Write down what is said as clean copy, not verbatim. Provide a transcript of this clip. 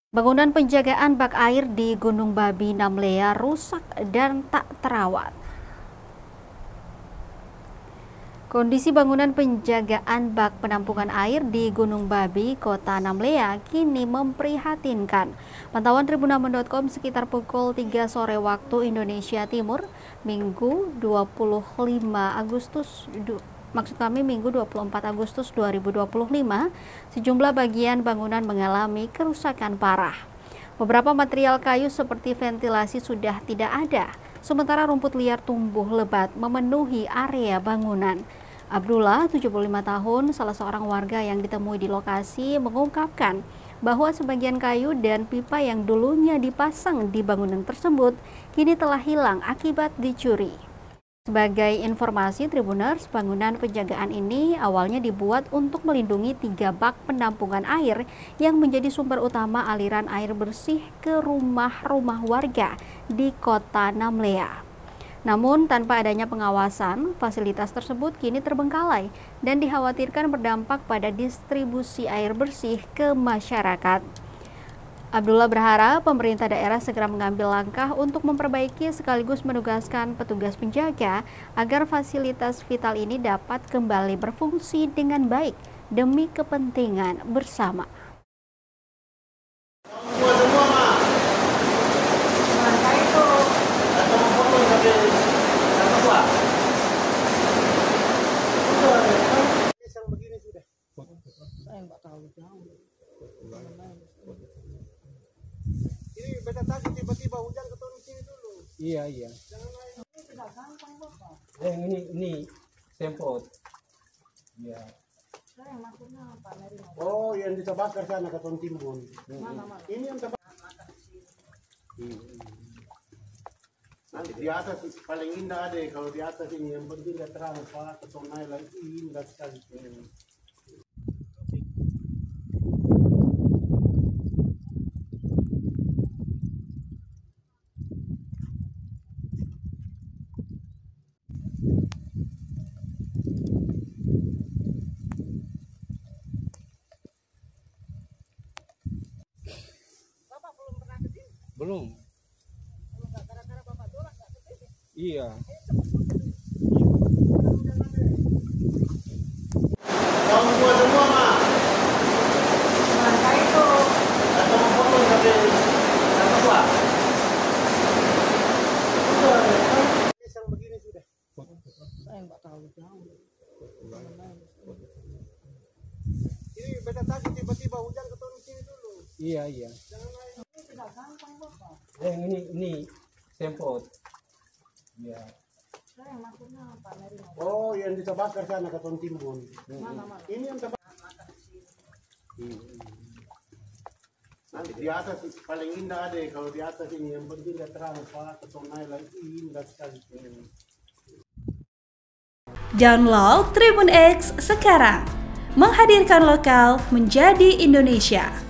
Bangunan penjagaan bak air di Gunung Babi Namlea rusak dan tak terawat. Kondisi bangunan penjagaan bak penampungan air di Gunung Babi, Kota Namlea kini memprihatinkan. Pantauan Tribunnamen.com sekitar pukul 3 sore waktu Indonesia Timur, Minggu 24 Agustus 2025, sejumlah bagian bangunan mengalami kerusakan parah. Beberapa material kayu seperti ventilasi sudah tidak ada, sementara rumput liar tumbuh lebat memenuhi area bangunan. Abdullah, 75 tahun, salah seorang warga yang ditemui di lokasi, mengungkapkan bahwa sebagian kayu dan pipa yang dulunya dipasang di bangunan tersebut kini telah hilang akibat dicuri. Sebagai informasi Tribuners, bangunan penjagaan ini awalnya dibuat untuk melindungi 3 bak penampungan air yang menjadi sumber utama aliran air bersih ke rumah-rumah warga di Kota Namlea. Namun, tanpa adanya pengawasan, fasilitas tersebut kini terbengkalai dan dikhawatirkan berdampak pada distribusi air bersih ke masyarakat. Abdullah berharap pemerintah daerah segera mengambil langkah untuk memperbaiki sekaligus menugaskan petugas penjaga agar fasilitas vital ini dapat kembali berfungsi dengan baik demi kepentingan bersama. Saya nggak tahu jauh. Ini beda takut tiba-tiba hujan ketemu sini dulu. Iya. Ini sempot. Iya. Oh, yang diterbakar sana ke Timbun. Ini yang terbakar. Nanti di atas paling indah ada, kalau di atas ini yang penting dia terang Pak, ketonai lagi indah sekali. Bapak belum pernah ke sini? Belum. Kalau nggak gara-gara Bapak tolak nggak ke sini? Iya. Kamu buat semua mah. Mereka itu Atau potong sampai apa? Yang begini sudah. saya nggak tahu jauh. Ini beda takut tiba-tiba hujan ketemu sini dulu. Iya. Tidak gampang Bapak. Ini sempot. Iya. Saya maksudnya Pak Meri. Oh, yang diterbakar sana ke Timbun. Mana? Ini yang terbakar. Nanti di atas paling indah ada, kalau di atas ini yang penting dia terang Pak, ketonai lagi indah sekali. Download Tribun X sekarang, menghadirkan lokal menjadi Indonesia.